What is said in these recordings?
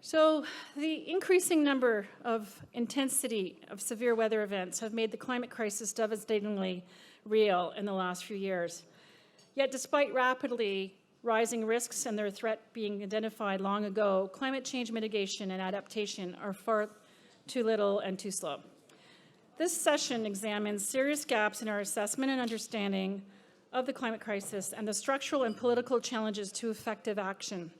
So the increasing number of intensity of severe weather events have made the climate crisis devastatingly real in the last few years. Yet despite rapidly rising risks and their threat being identified long ago, climate change mitigation and adaptation are far too little and too slow. This session examines serious gaps in our assessment and understanding of the climate crisis and the structural and political challenges to effective action.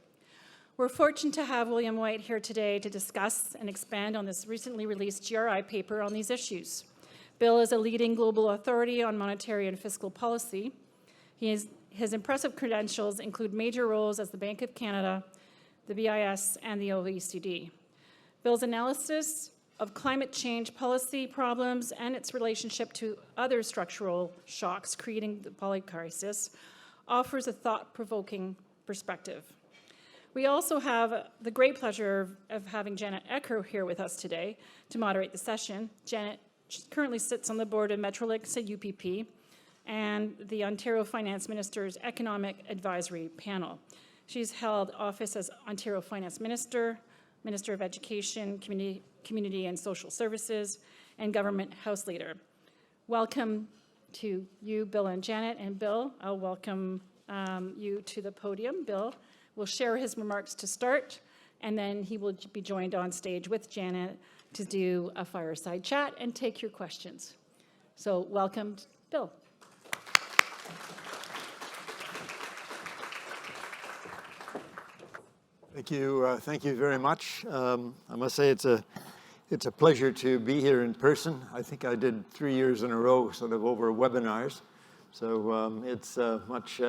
We're fortunate to have William White here today to discuss and expand on this recently released GRI paper on these issues. Bill is a leading global authority on monetary and fiscal policy. His impressive credentials include major roles as the Bank of Canada, the BIS, and the OECD. Bill's analysis of climate change policy problems and its relationship to other structural shocks creating the polycrisis offers a thought-provoking perspective. We also have the great pleasure of having Janet Ecker here with us today to moderate the session. Janet currently sits on the board of Metrolinx at UPP and the Ontario Finance Minister's Economic Advisory Panel. She's held office as Ontario Finance Minister, Minister of Education, Community and Social Services, and Government House Leader. Welcome to you, Bill and Janet. And Bill, I'll welcome you to the podium. Bill will share his remarks to start, and then he will be joined on stage with Janet to do a fireside chat and take your questions. So welcome, Bill. Thank you very much. I must say it's a pleasure to be here in person. I think I did 3 years in a row, sort of over webinars. So it's much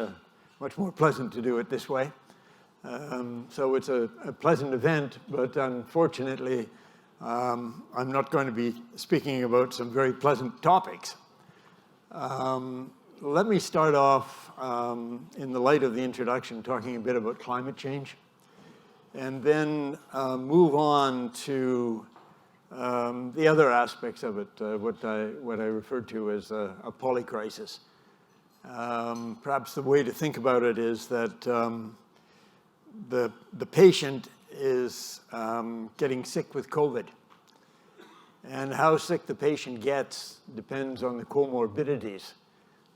more pleasant to do it this way. So it's a pleasant event, but unfortunately, I'm not going to be speaking about some very pleasant topics. Let me start off in the light of the introduction, talking a bit about climate change, and then move on to the other aspects of it, what I refer to as a polycrisis. Perhaps the way to think about it is that the patient is getting sick with COVID. And how sick the patient gets depends on the comorbidities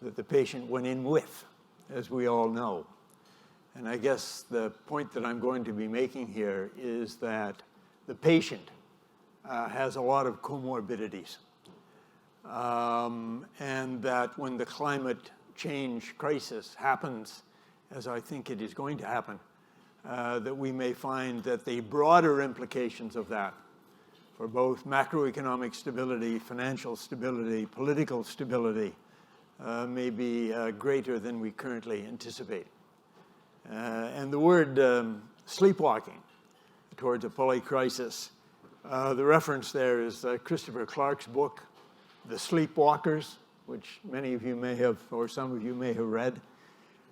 that the patient went in with, as we all know. And I guess the point that I'm going to be making here is that the patient has a lot of comorbidities. And that when the climate change crisis happens, as I think it is going to happen, that we may find that the broader implications of that for both macroeconomic stability, financial stability, political stability may be greater than we currently anticipate. And the word sleepwalking towards a polycrisis, the reference there is Christopher Clark's book, The Sleepwalkers, which many of you may have, or some of you may have read,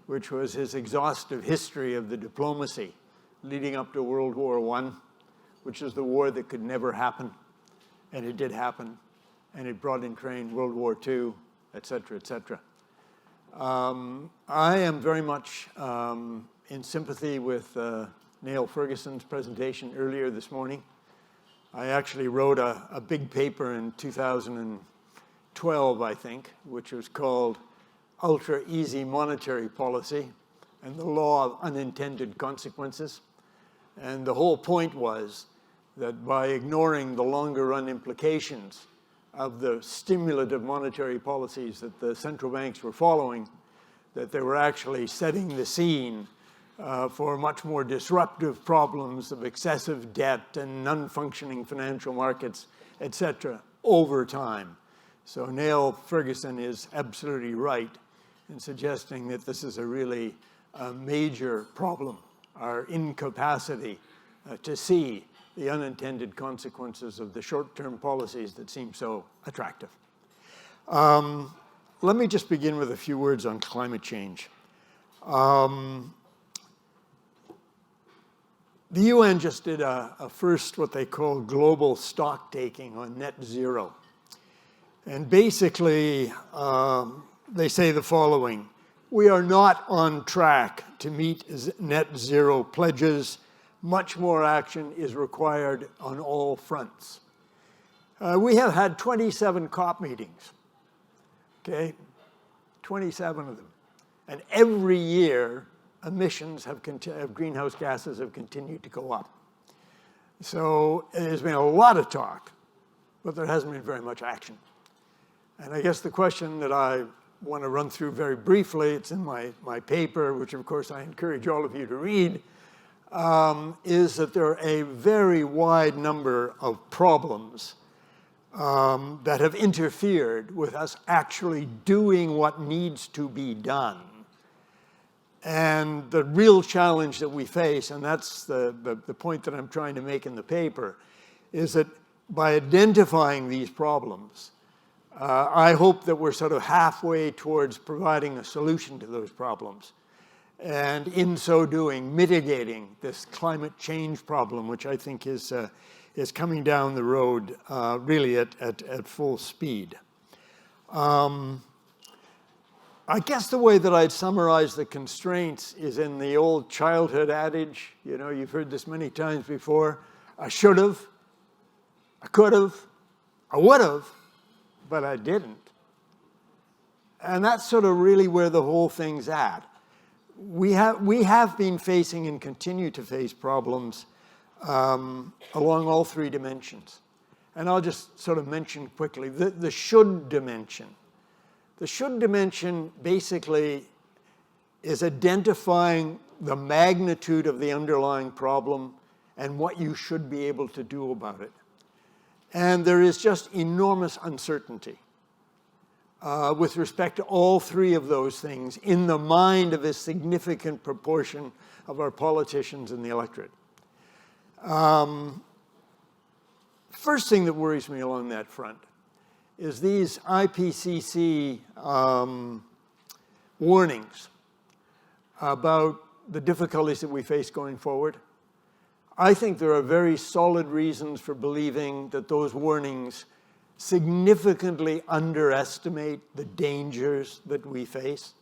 which was his exhaustive history of the diplomacy leading up to World War I, which is the war that could never happen, and it did happen, and it brought in train World War II, et cetera, et cetera. I am very much in sympathy with Niall Ferguson's presentation earlier this morning. I actually wrote a big paper in 2012, I think, which was called Ultra Easy Monetary Policy and the Law of Unintended Consequences. And the whole point was that by ignoring the longer run implications of the stimulative monetary policies that the central banks were following, that they were actually setting the scene for much more disruptive problems of excessive debt and non-functioning financial markets, etc., over time. So Niall Ferguson is absolutely right in suggesting that this is a really major problem, our incapacity to see the unintended consequences of the short-term policies that seem so attractive. Let me just begin with a few words on climate change. The UN just did a first, what they call global stock taking on net zero. And basically, they say the following: we are not on track to meet net zero pledges. much more action is required on all fronts. We have had 27 COP meetings, okay? 27 of them. And every year, emissions of greenhouse gases have continued to go up. So there's been a lot of talk, but there hasn't been very much action. And I guess the question that I want to run through very briefly, it's in my paper, which of course I encourage all of you to read, is that there are a very wide number of problems that have interfered with us actually doing what needs to be done. And the real challenge that we face, and that's the point that I'm trying to make in the paper, is that by identifying these problems, I hope that we're sort of halfway towards providing a solution to those problems. And in so doing, mitigating this climate change problem, which I think is coming down the road really at full speed. I guess the way that I'd summarize the constraints is in the old childhood adage, you know, you've heard this many times before, I should have, I could have, I would have, but I didn't. And that's sort of really where the whole thing's at. We have been facing and continue to face problems along all three dimensions. And I'll just sort of mention quickly the should dimension. The should dimension basically is identifying the magnitude of the underlying problem and what you should be able to do about it. And there is just enormous uncertainty with respect to all three of those things in the mind of a significant proportion of our politicians in the electorate. First thing that worries me along that front is these IPCC warnings about the difficulties that we face going forward. I think there are very solid reasons for believing that those warnings significantly underestimate the dangers that we face.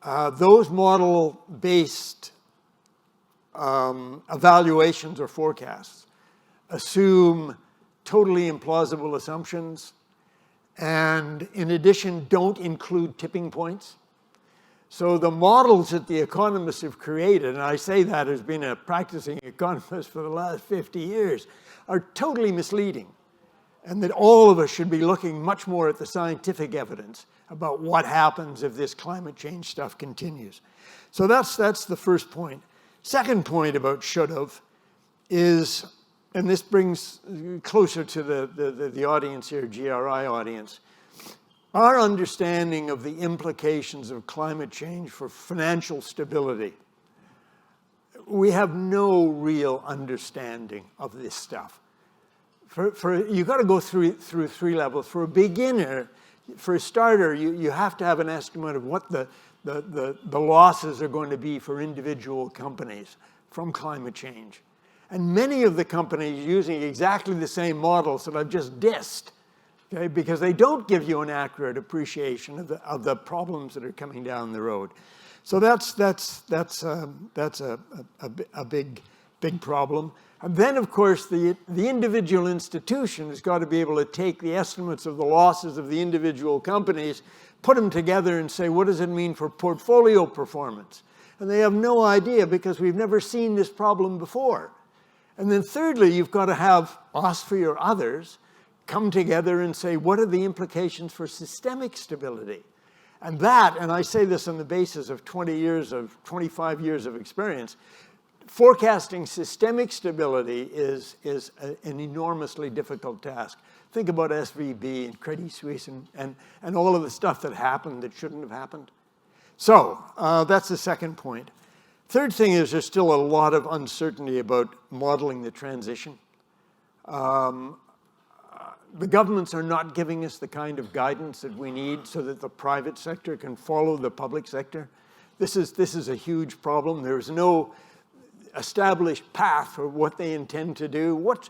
Those model-based evaluations or forecasts assume totally implausible assumptions, and in addition, don't include tipping points. So the models that the economists have created, and I say that as being a practicing economist for the last 50 years, are totally misleading. And that all of us should be looking much more at the scientific evidence about what happens if this climate change stuff continues. So that's the first point. Second point about should have is, and this brings closer to the audience here, GRI audience, our understanding of the implications of climate change for financial stability. We have no real understanding of this stuff. You've got to go through three levels. For a beginner, for a starter, you have to have an estimate of what the losses are going to be for individual companies from climate change. And many of the companies using exactly the same models that I've just dissed, okay, because they don't give you an accurate appreciation of the problems that are coming down the road. So that's a big problem. And then, of course, the individual institution has got to be able to take the estimates of the losses of the individual companies, put them together and say, what does it mean for portfolio performance? And they have no idea because we've never seen this problem before. And then thirdly, you've got to have OSFI or others come together and say, what are the implications for systemic stability? And that, and I say this on the basis of 25 years of experience, forecasting systemic stability is an enormously difficult task. Think about SVB and Credit Suisse and all of the stuff that happened that shouldn't have happened. So that's the second point. Third thing is there's still a lot of uncertainty about modeling the transition. The governments are not giving us the kind of guidance that we need so that the private sector can follow the public sector. This is a huge problem. There's no established path for what they intend to do. What,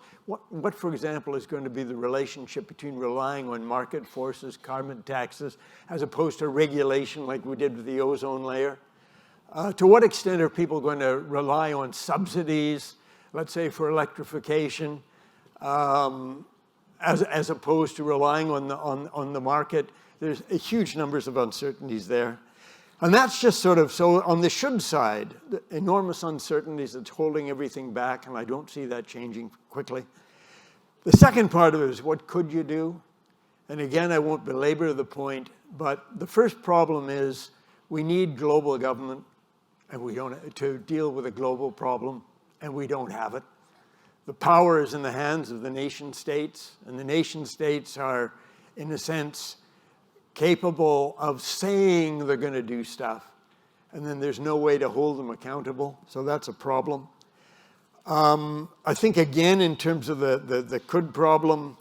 for example, is going to be the relationship between relying on market forces, carbon taxes, as opposed to regulation like we did with the ozone layer? To what extent are people going to rely on subsidies, let's say for electrification, as opposed to relying on the market? There's huge numbers of uncertainties there. And that's just sort of, so on the should side, the enormous uncertainties that's holding everything back, and I don't see that changing quickly. The second part of it is, what could you do? And again, I won't belabor the point, but the first problem is we need global government, and we don't, to deal with a global problem, and we don't have it. The power is in the hands of the nation states, and the nation states are, in a sense, capable of saying they're going to do stuff, and then there's no way to hold them accountable, so that's a problem. I think, again, in terms of the could problem,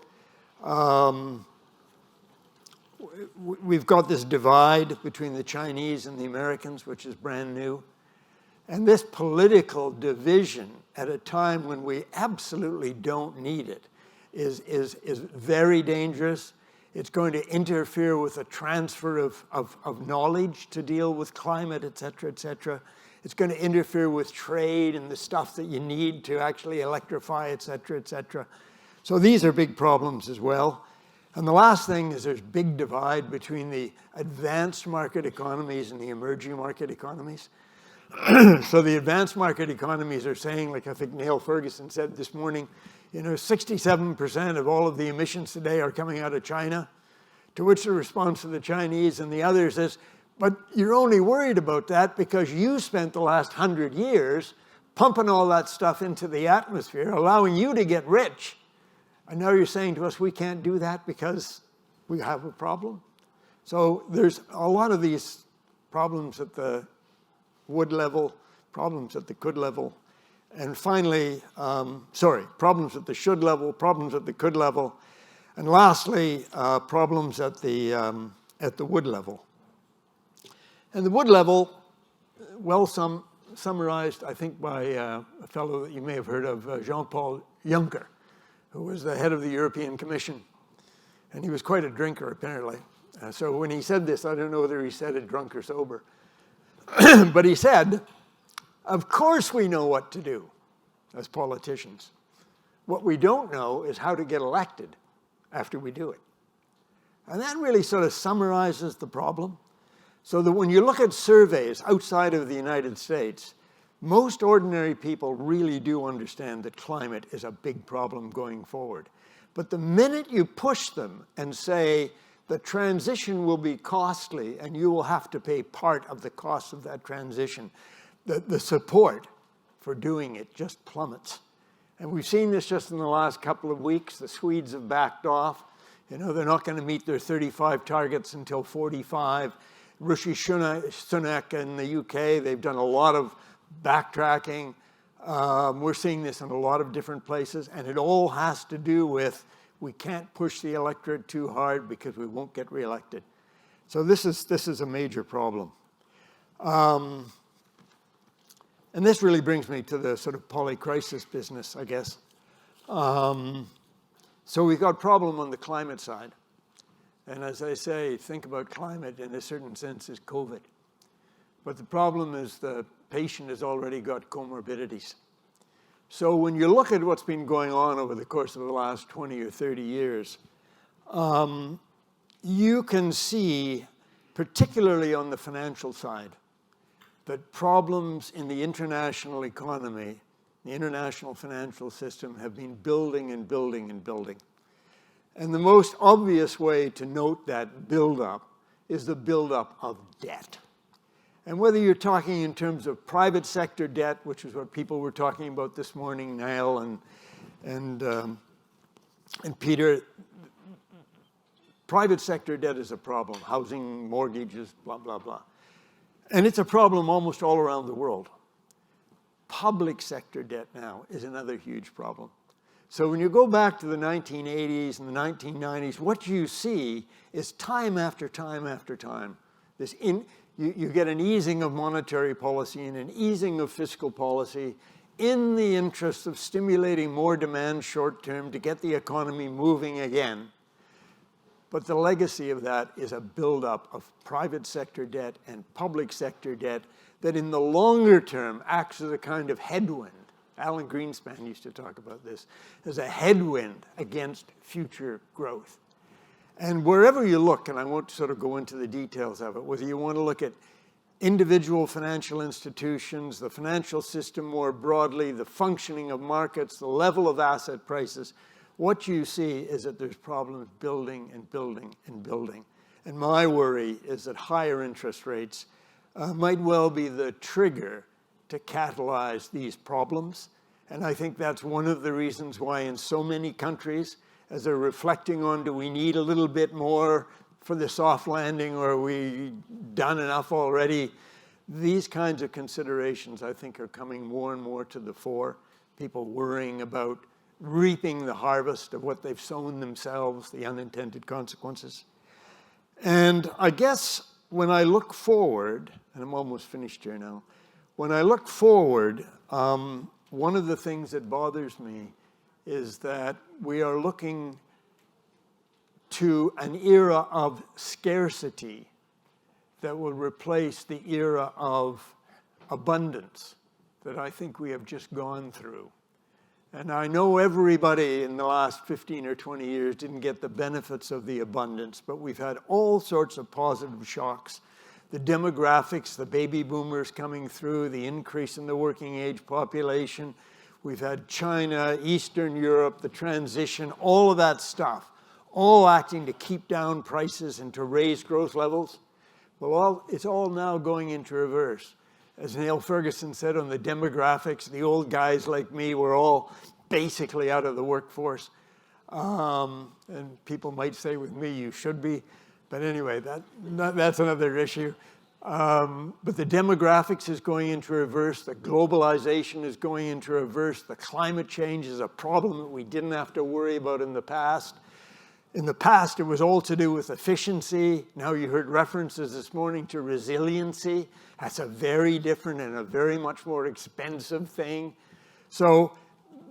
we've got this divide between the Chinese and the Americans, which is brand new. And this political division at a time when we absolutely don't need it is very dangerous. It's going to interfere with the transfer of knowledge to deal with climate, et cetera, et cetera. It's going to interfere with trade and the stuff that you need to actually electrify, et cetera, et cetera. So these are big problems as well. And the last thing is there's big divide between the advanced market economies and the emerging market economies. So the advanced market economies are saying, like I think Neil Ferguson said this morning, 67% of all of the emissions today are coming out of China, to which the response of the Chinese and the others is, but you're only worried about that because you spent the last 100 years pumping all that stuff into the atmosphere, allowing you to get rich. And now you're saying to us, we can't do that because we have a problem. So there's a lot of these problems at the would level, problems at the could level, and finally, problems at the should level, problems at the could level, and lastly, problems at the would level. And the would level, well summarized, I think, by a fellow that you may have heard of, Jean-Paul Juncker, who was the head of the European Commission. And he was quite a drinker, apparently. So when he said this, I don't know whether he said it drunk or sober. But he said, of course we know what to do as politicians. What we don't know is how to get elected after we do it. And that really sort of summarizes the problem. So that when you look at surveys outside of the United States, most ordinary people really do understand that climate is a big problem going forward. But the minute you push them and say the transition will be costly and you will have to pay part of the cost of that transition, the support for doing it just plummets. And we've seen this just in the last couple of weeks. The Swedes have backed off. They're not going to meet their 35 targets until 45. Rishi Sunak in the UK, they've done a lot of backtracking. We're seeing this in a lot of different places, and it all has to do with we can't push the electorate too hard because we won't get reelected. So this is a major problem. And this really brings me to the sort of polycrisis business, I guess. So we've got a problem on the climate side. And as I say, think about climate in a certain sense as COVID. But the problem is the patient has already got comorbidities. So when you look at what's been going on over the course of the last 20 or 30 years, you can see, particularly on the financial side, that problems in the international economy, the international financial system, have been building and building and building. And the most obvious way to note that buildup is the buildup of debt. And whether you're talking in terms of private sector debt, which is what people were talking about this morning, Niall and Peter, private sector debt is a problem. Housing, mortgages, blah, blah, blah. And it's a problem almost all around the world. Public sector debt now is another huge problem. So when you go back to the 1980s and the 1990s, what you see is time after time after time, you get an easing of monetary policy and an easing of fiscal policy in the interest of stimulating more demand short term to get the economy moving again. But the legacy of that is a buildup of private sector debt and public sector debt that in the longer term acts as a kind of headwind. Alan Greenspan used to talk about this as a headwind against future growth. And wherever you look, and I won't sort of go into the details of it, whether you want to look at individual financial institutions, the financial system more broadly, the functioning of markets, the level of asset prices, what you see is that there's problems building and building and building. And my worry is that higher interest rates might well be the trigger to catalyze these problems. And I think that's one of the reasons why in so many countries, as they're reflecting on, do we need a little bit more for the soft landing, or are we done enough already? These kinds of considerations, I think, are coming more and more to the fore. People worrying about reaping the harvest of what they've sown themselves, the unintended consequences. And I guess when I look forward, and I'm almost finished here now, when I look forward, one of the things that bothers me is that we are looking to an era of scarcity that will replace the era of abundance that I think we have just gone through. And I know everybody in the last 15 or 20 years didn't get the benefits of the abundance, but we've had all sorts of positive shocks. The demographics, the baby boomers coming through, the increase in the working age population. We've had China, Eastern Europe, the transition, all of that stuff, all acting to keep down prices and to raise growth levels. Well, it's all now going into reverse. As Neil Ferguson said on the demographics, the old guys like me were all basically out of the workforce. And people might say with me, you should be. But anyway, that's another issue. But the demographics is going into reverse. The globalization is going into reverse. The climate change is a problem that we didn't have to worry about in the past. In the past, it was all to do with efficiency. Now you heard references this morning to resiliency. That's a very different and a very much more expensive thing. So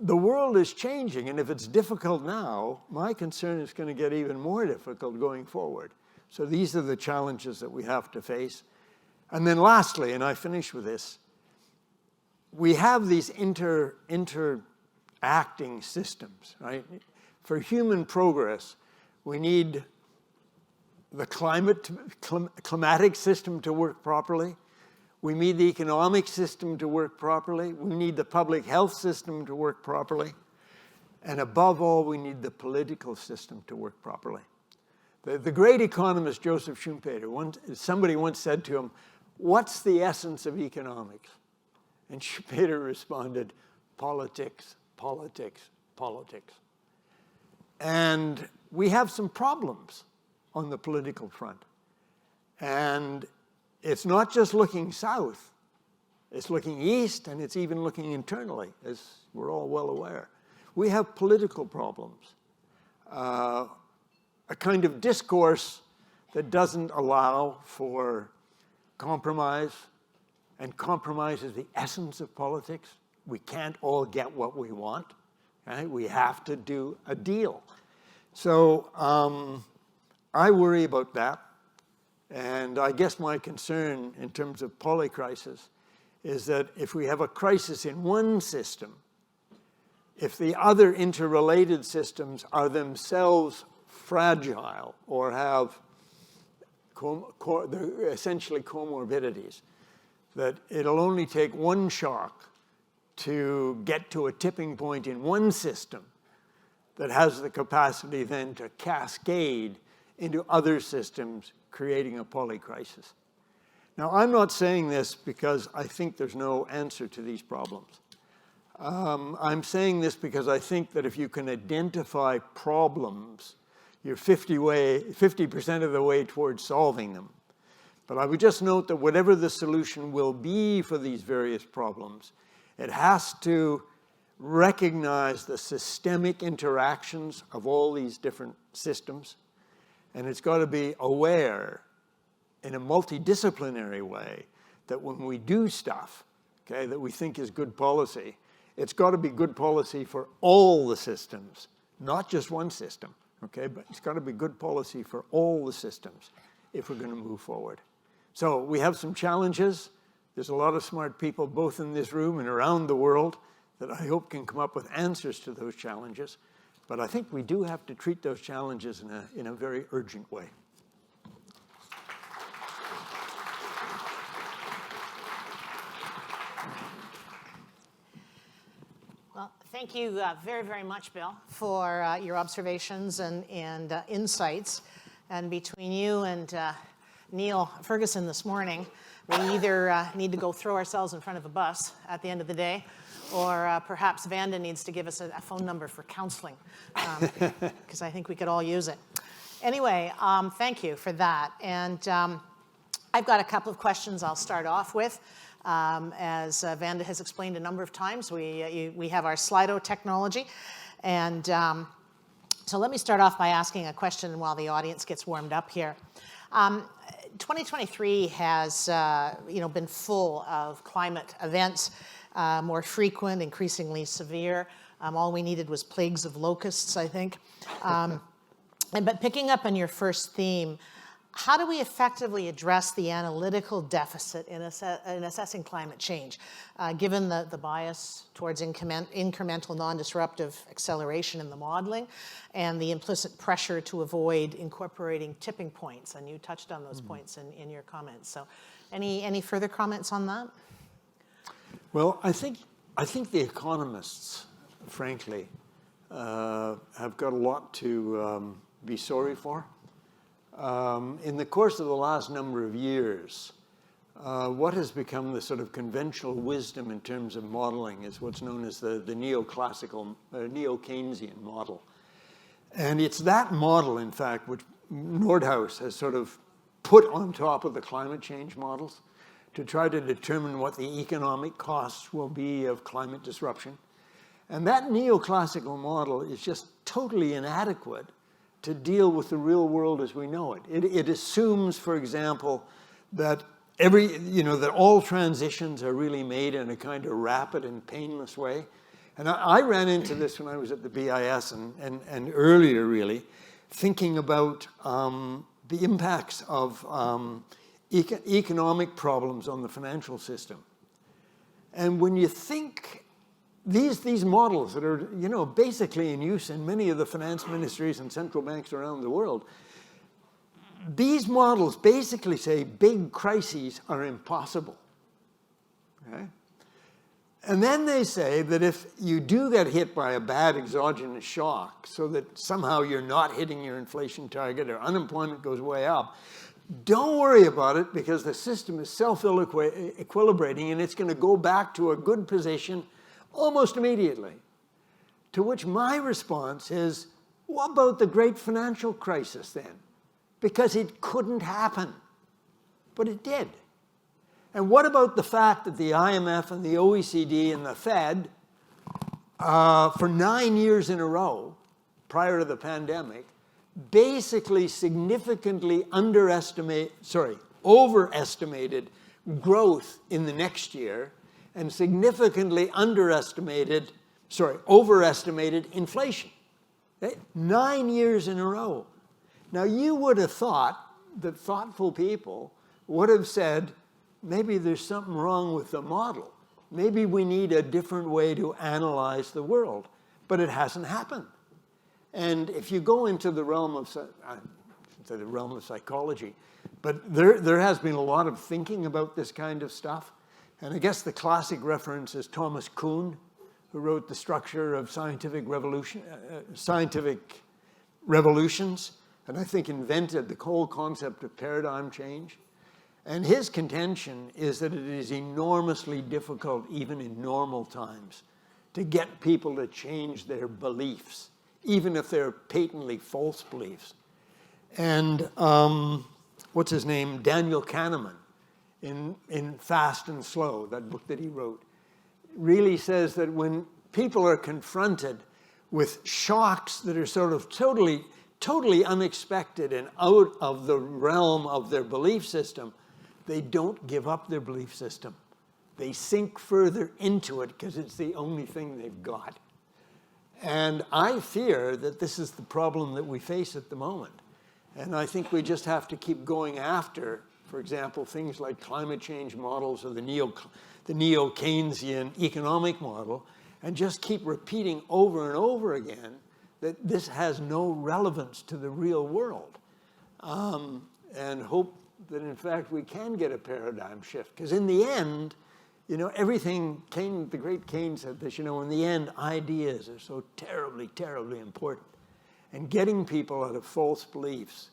the world is changing, and if it's difficult now, my concern is going to get even more difficult going forward. So these are the challenges that we have to face. And then lastly, and I finish with this, we have these interacting systems, right? For human progress, we need the climatic system to work properly. We need the economic system to work properly. We need the public health system to work properly. And above all, we need the political system to work properly. The great economist Joseph Schumpeter, somebody once said to him, "What's the essence of economics?" And Schumpeter responded, "Politics, politics, politics." And we have some problems on the political front. And it's not just looking south. It's looking east, and it's even looking internally, as we're all well aware. We have political problems. A kind of discourse that doesn't allow for compromise, and compromise is the essence of politics. We can't all get what we want, right? We have to do a deal. So I worry about that. And I guess my concern in terms of polycrisis is that if we have a crisis in one system, if the other interrelated systems are themselves fragile or have essentially comorbidities, that it'll only take one shock to get to a tipping point in one system that has the capacity then to cascade into other systems, creating a polycrisis. Now, I'm not saying this because I think there's no answer to these problems. I'm saying this because I think that if you can identify problems, you're 50% of the way towards solving them. But I would just note that whatever the solution will be for these various problems, it has to recognize the systemic interactions of all these different systems. And it's got to be aware in a multidisciplinary way that when we do stuff, okay, that we think is good policy, it's got to be good policy for all the systems, not just one system, okay? But it's got to be good policy for all the systems if we're going to move forward. So we have some challenges. There's a lot of smart people, both in this room and around the world, that I hope can come up with answers to those challenges. But I think we do have to treat those challenges in a very urgent way. Well, thank you very, very much, Bill, for your observations and insights. And between you and Neil Ferguson this morning, we either need to go throw ourselves in front of a bus at the end of the day, or perhaps Vanda needs to give us a phone number for counseling, because I think we could all use it. Anyway, thank you for that. And I've got a couple of questions I'll start off with. As Vanda has explained a number of times, we have our Slido technology. And so let me start off by asking a question while the audience gets warmed up here. 2023 has been full of climate events, more frequent, increasingly severe. All we needed was plagues of locusts, I think. But picking up on your first theme, how do we effectively address the analytical deficit in assessing climate change, given the bias towards incremental non-disruptive acceleration in the modeling and the implicit pressure to avoid incorporating tipping points? And you touched on those points in your comments. So any further comments on that? Well, I think the economists, frankly, have got a lot to be sorry for. In the course of the last number of years, what has become the sort of conventional wisdom in terms of modeling is what's known as the neoclassical, neo-Keynesian model. And it's that model, in fact, which Nordhaus has sort of put on top of the climate change models to try to determine what the economic costs will be of climate disruption. And that neoclassical model is just totally inadequate to deal with the real world as we know it. It assumes, for example, that that all transitions are really made in a kind of rapid and painless way. And I ran into this when I was at the BIS and earlier, really, thinking about the impacts of economic problems on the financial system. And when you think these models that are, basically in use in many of the finance ministries and central banks around the world, these models basically say big crises are impossible. Okay? And then they say that if you do get hit by a bad exogenous shock, so that somehow you're not hitting your inflation target or unemployment goes way up, don't worry about it because the system is self-equilibrating and it's going to go back to a good position almost immediately. To which my response is, what about the great financial crisis then? Because it couldn't happen, but it did. And what about the fact that the IMF and the OECD and the Fed, for 9 years in a row, prior to the pandemic, basically significantly overestimated growth in the next year and significantly overestimated inflation. Okay? 9 years in a row. Now, you would have thought that thoughtful people would have said, maybe there's something wrong with the model. Maybe we need a different way to analyze the world. But it hasn't happened. And if you go into the realm of psychology, but there has been a lot of thinking about this kind of stuff. And I guess the classic reference is Thomas Kuhn, who wrote The Structure of Scientific Revolutions, and I think invented the whole concept of paradigm change. And his contention is that it is enormously difficult, even in normal times, to get people to change their beliefs, even if they're patently false beliefs. And what's his name? Daniel Kahneman, in Fast and Slow, that book that he wrote, really says that when people are confronted with shocks that are sort of totally unexpected and out of the realm of their belief system, they don't give up their belief system. They sink further into it because it's the only thing they've got. And I fear that this is the problem that we face at the moment. And I think we just have to keep going after for example, things like climate change models or the neo-Keynesian economic model, and just keep repeating over and over again that this has no relevance to the real world, and hope that, in fact, we can get a paradigm shift. Because in the end, everything, the great Keynes said this, in the end, ideas are so terribly, terribly important. And getting people out of false beliefs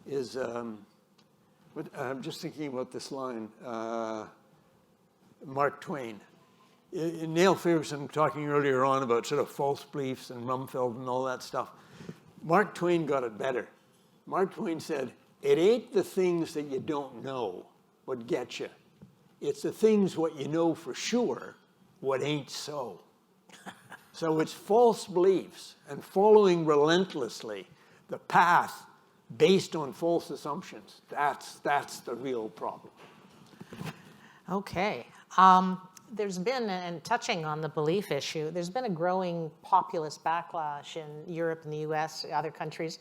is, I'm just thinking about this line, Mark Twain. Neil Ferguson talking earlier on about sort of false beliefs and Rumsfeld and all that stuff. Mark Twain got it better. Mark Twain said, "It ain't the things that you don't know what get you. It's the things what you know for sure what ain't so." So it's false beliefs and following relentlessly the path based on false assumptions. That's the real problem. Okay. There's been, and touching on the belief issue, there's been a growing populist backlash in Europe and the US, other countries,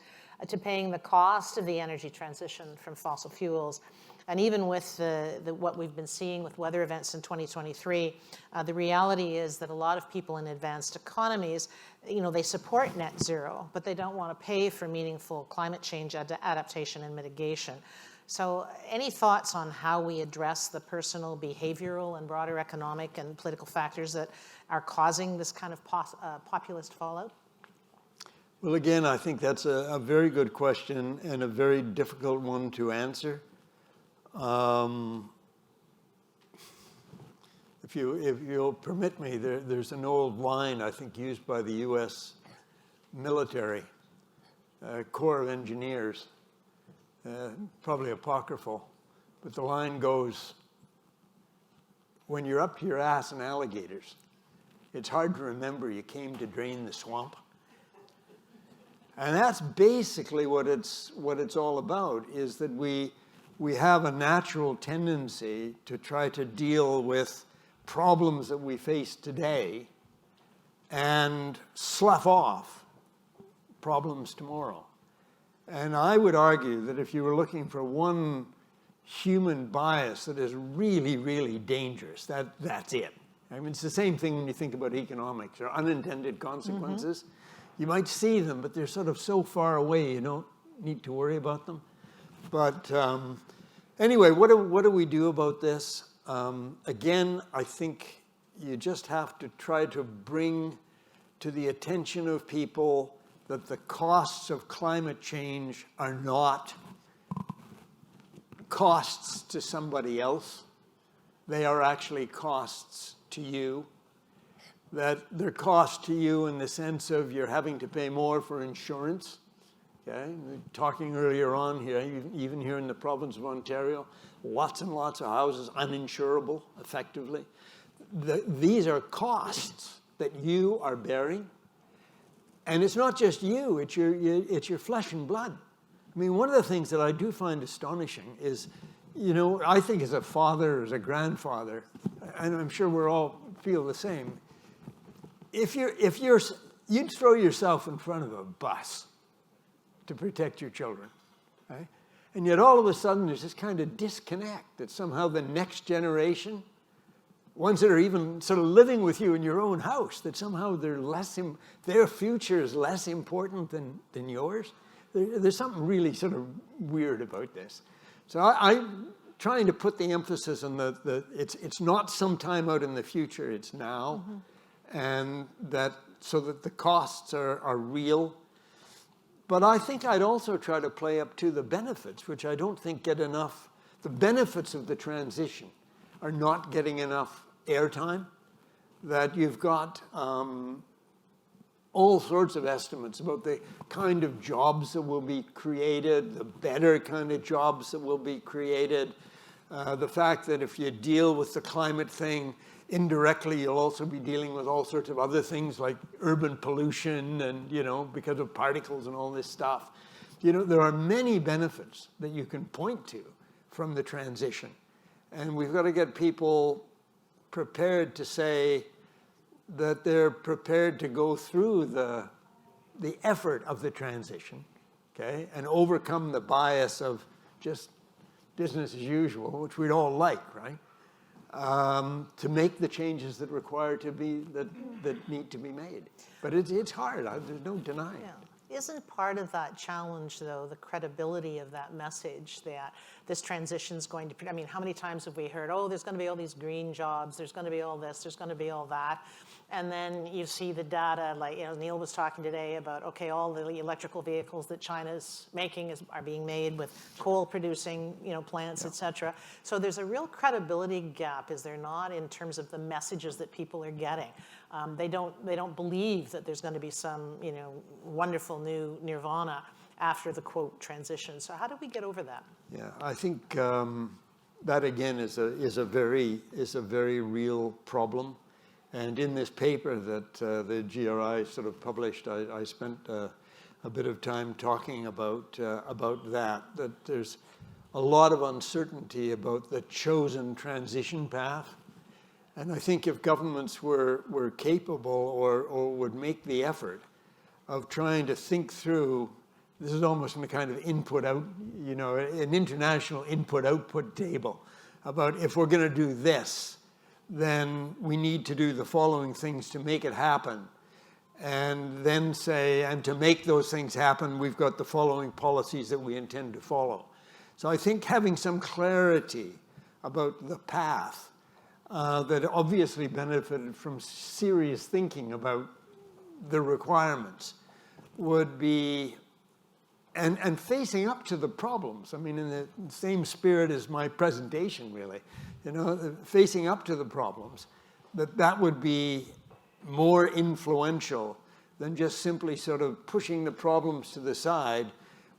to paying the cost of the energy transition from fossil fuels. And even with what we've been seeing with weather events in 2023, the reality is that a lot of people in advanced economies, they support net zero, but they don't want to pay for meaningful climate change adaptation and mitigation. So any thoughts on how we address the personal, behavioral, and broader economic and political factors that are causing this kind of populist fallout? Well, again, I think that's a very good question and a very difficult one to answer. If you'll permit me, there's an old line, I think, used by the U.S. military, Corps of Engineers, probably apocryphal, but the line goes, "When you're up to your ass in alligators, it's hard to remember you came to drain the swamp." And that's basically what it's all about, is that we have a natural tendency to try to deal with problems that we face today and slough off problems tomorrow. And I would argue that if you were looking for one human bias that is really, really dangerous, that's it. I mean, it's the same thing when you think about economics or unintended consequences. Mm-hmm. You might see them, but they're sort of so far away you don't need to worry about them. But anyway, what do we do about this? Again, I think you just have to try to bring to the attention of people that the costs of climate change are not costs to somebody else. They are actually costs to you. That they're costs to you in the sense of you're having to pay more for insurance. Okay, talking earlier on here, even here in the province of Ontario, lots and lots of houses uninsurable, effectively. These are costs that you are bearing. And it's not just you, it's your flesh and blood. I mean, one of the things that I do find astonishing is, I think as a father, as a grandfather, and I'm sure we're all feel the same, if you'd throw yourself in front of a bus to protect your children, right? And yet all of a sudden there's this kind of disconnect that somehow the next generation, ones that are even sort of living with you in your own house, that somehow their future is less important than yours. There's something really sort of weird about this. So I'm trying to put the emphasis on it's not sometime out in the future, it's now. Mm-hmm. And so that the costs are real. But I think I'd also try to play up to the benefits, which I don't think get enough. The benefits of the transition are not getting enough airtime. That you've got all sorts of estimates about the kind of jobs that will be created, the better kind of jobs that will be created, the fact that if you deal with the climate thing, indirectly, you'll also be dealing with all sorts of other things like urban pollution and, because of particles and all this stuff. There are many benefits that you can point to from the transition. And we've got to get people prepared to say that they're prepared to go through the effort of the transition, okay, and overcome the bias of just business as usual, which we'd all like, right? To make the changes that that need to be made. But it's hard. There's no denying. Yeah. Isn't part of that challenge, though, the credibility of that message that this transition is going to, I mean, how many times have we heard, oh, there's going to be all these green jobs, there's going to be all this, there's going to be all that. And then you see the data, like, Neil was talking today about, okay, all the electrical vehicles that China's making are being made with coal-producing, plants, et cetera. So there's a real credibility gap, is there not, in terms of the messages that people are getting? They don't believe that there's going to be some, wonderful new nirvana after the quote transition. So how do we get over that? Yeah, I think that again is a very real problem. And in this paper that the GRI sort of published, I spent a bit of time talking about that there's a lot of uncertainty about the chosen transition path. And I think if governments were capable or would make the effort of trying to think through, this is almost a kind of input-out, an international input-output table about if we're going to do this, then we need to do the following things to make it happen. And then say, and to make those things happen, we've got the following policies that we intend to follow. So I think having some clarity about the path that obviously benefited from serious thinking about the requirements would be, and facing up to the problems. I mean, in the same spirit as my presentation, really, facing up to the problems, that would be more influential than just simply sort of pushing the problems to the side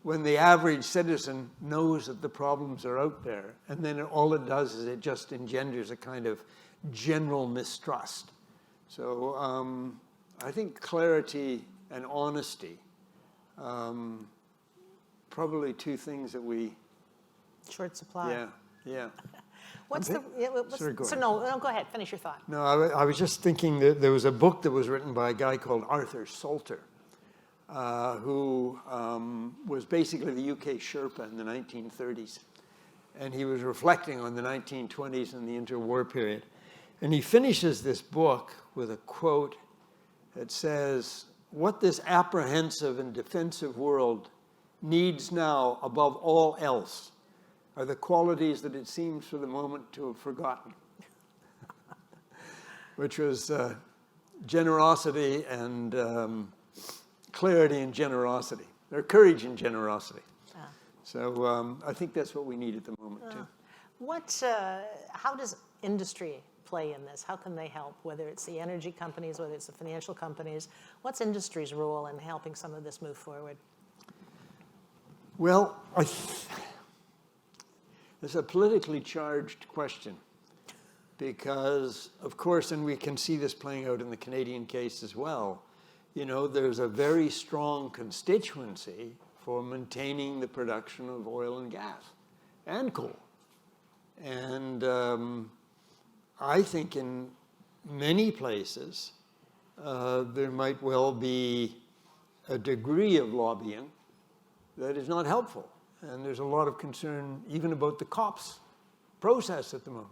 when the average citizen knows that the problems are out there. And then all it does is it just engenders a kind of general mistrust. So I think clarity and honesty, probably two things that we... Short supply. Yeah. No, go ahead, finish your thought. No, I was just thinking that there was a book that was written by a guy called Arthur Salter, who was basically the UK Sherpa in the 1930s. And he was reflecting on the 1920s and the interwar period. And he finishes this book with a quote that says, "What this apprehensive and defensive world needs now above all else are the qualities that it seems for the moment to have forgotten," which was generosity and clarity and generosity, or courage and generosity. So I think that's what we need at the moment, too. How does industry play in this? How can they help, whether it's the energy companies, whether it's the financial companies? What's industry's role in helping some of this move forward? Well, it's a politically charged question because, of course, and we can see this playing out in the Canadian case as well, there's a very strong constituency for maintaining the production of oil and gas and coal. And I think in many places there might well be a degree of lobbying that is not helpful. And there's a lot of concern even about the COPS process at the moment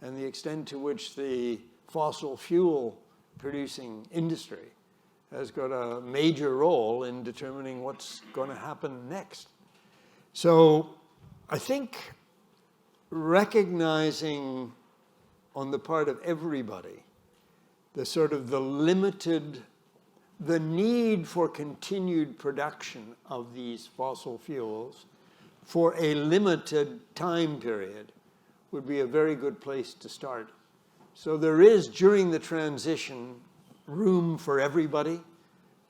and the extent to which the fossil fuel producing industry has got a major role in determining what's going to happen next. So I think recognizing on the part of everybody the need for continued production of these fossil fuels for a limited time period would be a very good place to start. So there is, during the transition, room for everybody,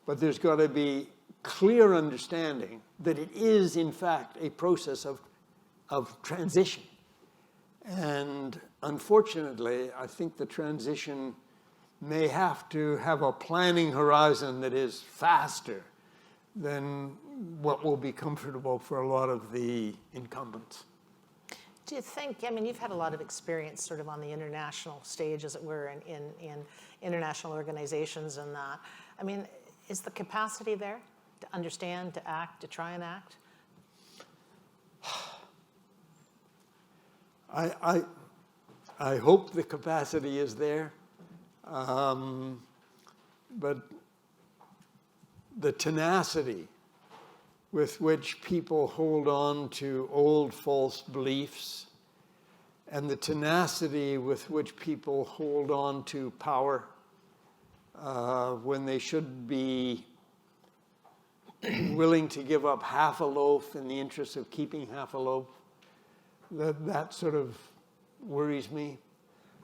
but there's got to be clear understanding that it is, in fact, a process of transition. And unfortunately, I think the transition may have to have a planning horizon that is faster than what will be comfortable for a lot of the incumbents. Do you think, you've had a lot of experience sort of on the international stage, as it were, in international organizations and that. Is the capacity there to understand, to act, to try and act? I hope the capacity is there, but the tenacity with which people hold on to old false beliefs and the tenacity with which people hold on to power when they should be willing to give up half a loaf in the interest of keeping half a loaf, that sort of worries me.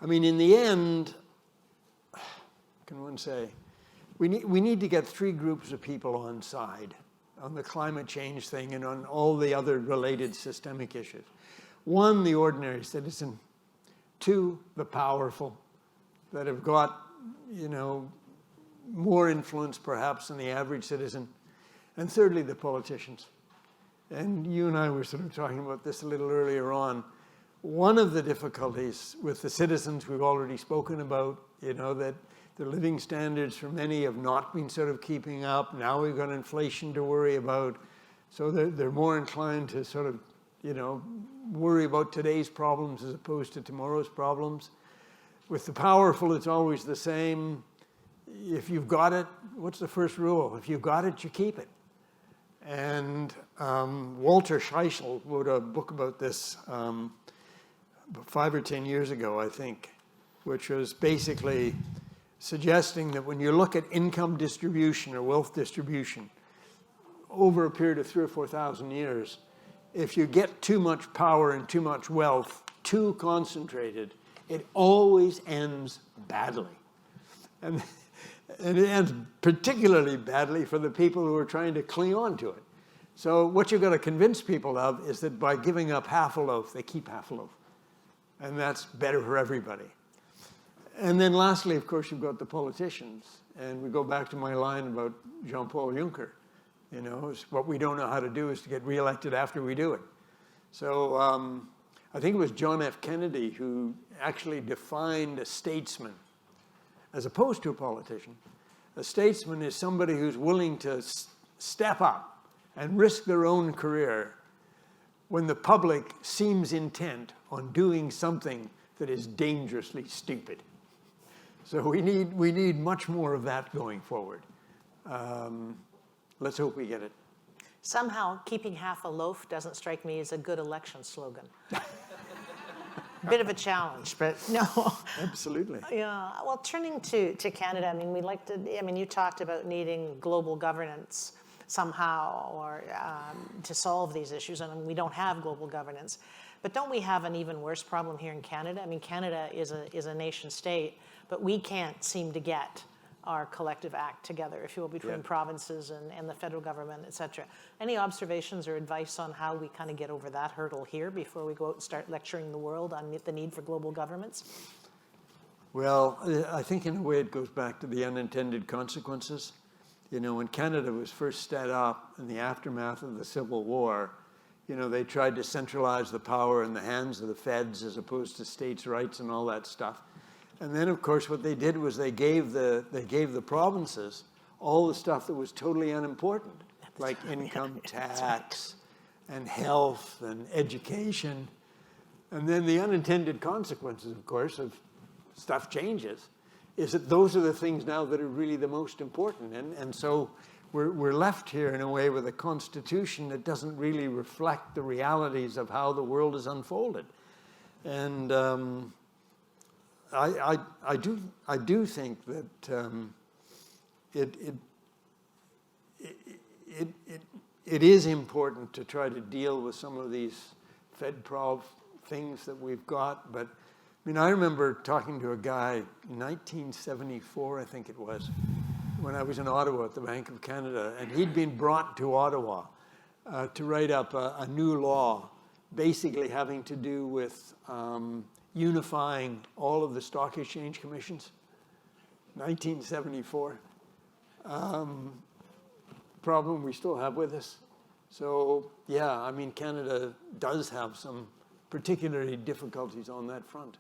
I mean, in the end, can one say, we need to get three groups of people on side on the climate change thing and on all the other related systemic issues. One, the ordinary citizen. Two, the powerful that have got, more influence perhaps than the average citizen. And thirdly, the politicians. And you and I were sort of talking about this a little earlier on. One of the difficulties with the citizens we've already spoken about, that the living standards for many have not been sort of keeping up. Now we've got inflation to worry about. So they're more inclined to sort of, worry about today's problems as opposed to tomorrow's problems. With the powerful, it's always the same. If you've got it, what's the first rule? If you've got it, you keep it. And Walter Scheichel wrote a book about this 5 or 10 years ago, I think, which was basically suggesting that when you look at income distribution or wealth distribution over a period of 3,000 or 4,000 years, if you get too much power and too much wealth, too concentrated, it always ends badly. And it ends particularly badly for the people who are trying to cling on to it. So what you've got to convince people of is that by giving up half a loaf, they keep half a loaf. And that's better for everybody. And then lastly, of course, you've got the politicians. And we go back to my line about Jean-Paul Juncker. What we don't know how to do is to get reelected after we do it. So I think it was John F. Kennedy who actually defined a statesman as opposed to a politician. A statesman is somebody who's willing to step up and risk their own career when the public seems intent on doing something that is dangerously stupid. So we need much more of that going forward. Let's hope we get it. Somehow, keeping half a loaf doesn't strike me as a good election slogan. Bit of a challenge, but no. Absolutely. Yeah. Well, turning to Canada, you talked about needing global governance somehow or to solve these issues, and we don't have global governance. But don't we have an even worse problem here in Canada? Canada is a nation state, but we can't seem to get our collective act together, if you will, between provinces and the federal government, et cetera. Any observations or advice on how we kind of get over that hurdle here before we go out and start lecturing the world on the need for global governments? Well, I think in a way it goes back to the unintended consequences. When Canada was first set up in the aftermath of the Civil War, they tried to centralize the power in the hands of the feds as opposed to states' rights and all that stuff. And then, of course, what they did was they gave the provinces all the stuff that was totally unimportant, like income tax and health and education. And then the unintended consequences, of course, of stuff changes, is that those are the things now that are really the most important. And so we're left here in a way with a constitution that doesn't really reflect the realities of how the world is unfolded. And I do think that it is important to try to deal with some of these FedProv things that we've got. But I remember talking to a guy in 1974, I think it was, when I was in Ottawa at the Bank of Canada, and he'd been brought to Ottawa to write up a new law, basically having to do with unifying all of the stock exchange commissions, 1974. Problem we still have with us. So yeah, Canada does have some particularly difficulties on that front.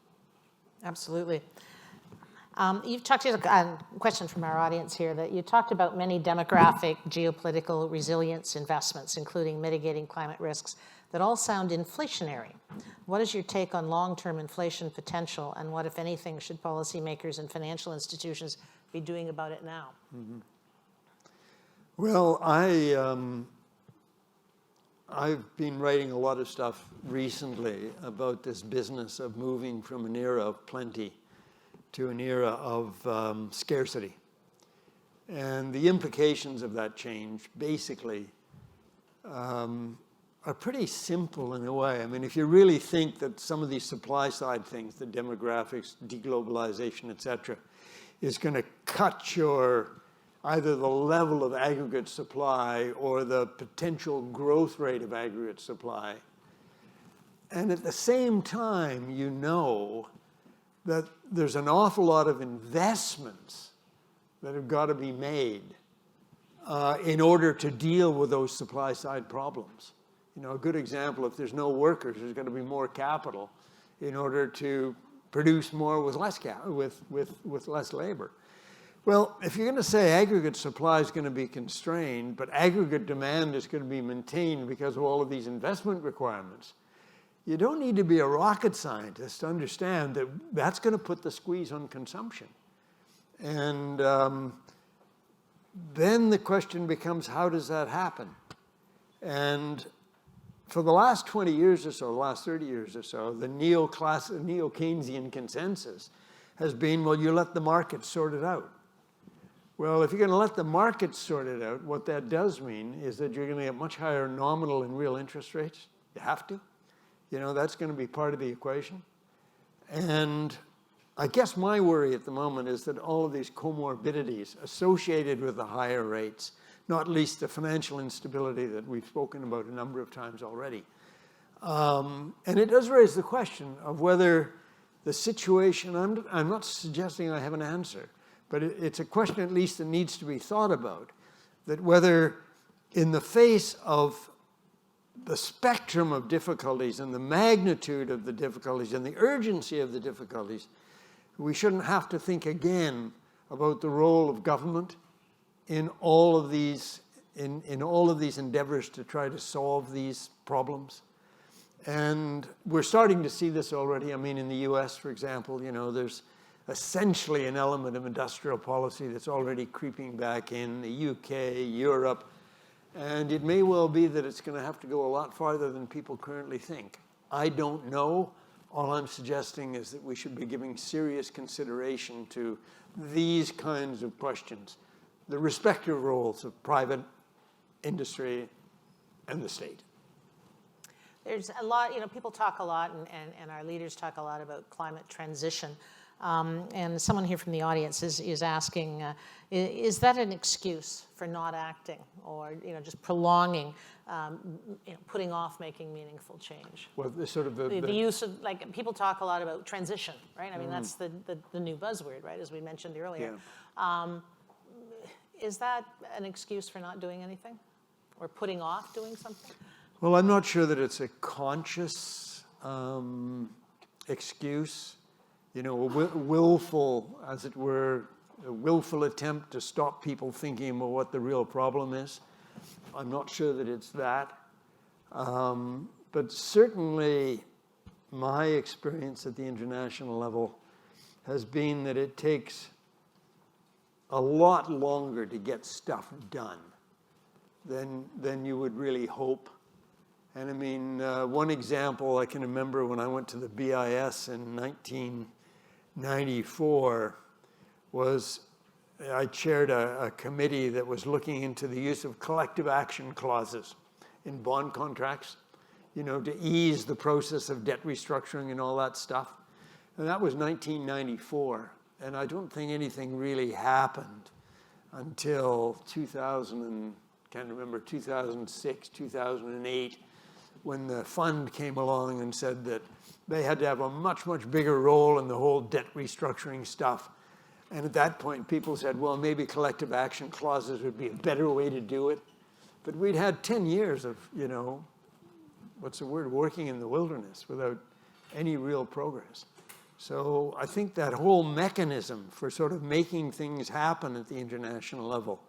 Absolutely. You've talked to a question from our audience here that you talked about many demographic, geopolitical resilience investments, including mitigating climate risks that all sound inflationary. What is your take on long-term inflation potential, and what, if anything, should policymakers and financial institutions be doing about it now? Mm-hmm. Well, I've been writing a lot of stuff recently about this business of moving from an era of plenty to an era of scarcity. And the implications of that change basically are pretty simple in a way. I mean, if you really think that some of these supply side things, the demographics, deglobalization, et cetera, is going to cut your either the level of aggregate supply or the potential growth rate of aggregate supply. And at the same time, you know that there's an awful lot of investments that have got to be made in order to deal with those supply side problems. You know, a good example, if there's no workers, there's going to be more capital in order to produce more with less with less labor. Well, if you're going to say aggregate supply is going to be constrained, but aggregate demand is going to be maintained because of all of these investment requirements, you don't need to be a rocket scientist to understand that that's going to put the squeeze on consumption. And then the question becomes, how does that happen? And for the last 20 years or so, the last 30 years or so, the neo-Keynesian consensus has been, well, you let the market sort it out. Well, if you're going to let the market sort it out, what that does mean is that you're going to get much higher nominal and real interest rates. You have to. You know, that's going to be part of the equation. And I guess my worry at the moment is that all of these comorbidities associated with the higher rates, not least the financial instability that we've spoken about a number of times already. And it does raise the question of whether the situation, I'm not suggesting I have an answer, but it's a question at least that needs to be thought about, that whether in the face of the spectrum of difficulties and the magnitude of the difficulties and the urgency of the difficulties, we shouldn't have to think again about the role of government in all of these endeavors to try to solve these problems. And we're starting to see this already. I mean, in the US, for example, you know, there's essentially an element of industrial policy that's already creeping back in the UK, Europe, and it may well be that it's going to have to go a lot farther than people currently think. I don't know. All I'm suggesting is that we should be giving serious consideration to these kinds of questions, the respective roles of private industry and the state. There's a lot, you know, people talk a lot, and our leaders talk a lot about climate transition. And someone here from the audience is asking, is that an excuse for not acting, or, you know, just prolonging, you know, putting off making meaningful change? Well, the use of, like, people talk a lot about transition, right? I mean, that's the new buzzword, right, as we mentioned earlier. Yeah. Is that an excuse for not doing anything, or putting off doing something? Well, I'm not sure that it's a conscious excuse. You know, a willful, as it were, a willful attempt to stop people thinking about what the real problem is. I'm not sure that it's that. But certainly my experience at the international level has been that it takes a lot longer to get stuff done than you would really hope. And I mean, one example I can remember when I went to the BIS in 1994 was I chaired a committee that was looking into the use of collective action clauses in bond contracts, you know, to ease the process of debt restructuring and all that stuff. And that was 1994. And I don't think anything really happened until 2006, 2008, when the fund came along and said that they had to have a much, much bigger role in the whole debt restructuring stuff. And at that point, people said, well, maybe collective action clauses would be a better way to do it. But we'd had 10 years of, you know, what's the word, working in the wilderness without any real progress. So I think that whole mechanism for sort of making things happen at the international level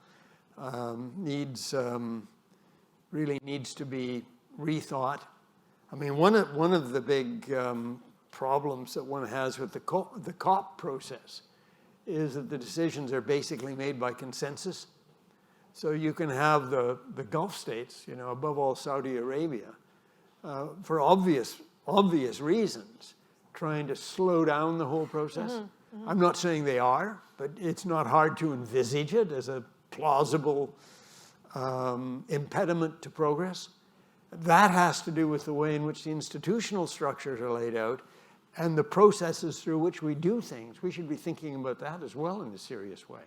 really needs to be rethought. I mean, one of the big problems that one has with the COP process is that the decisions are basically made by consensus. So you can have the Gulf states, you know, above all Saudi Arabia, for obvious reasons, trying to slow down the whole process. I'm not saying they are, but it's not hard to envisage it as a plausible impediment to progress. That has to do with the way in which the institutional structures are laid out and the processes through which we do things. We should be thinking about that as well in a serious way.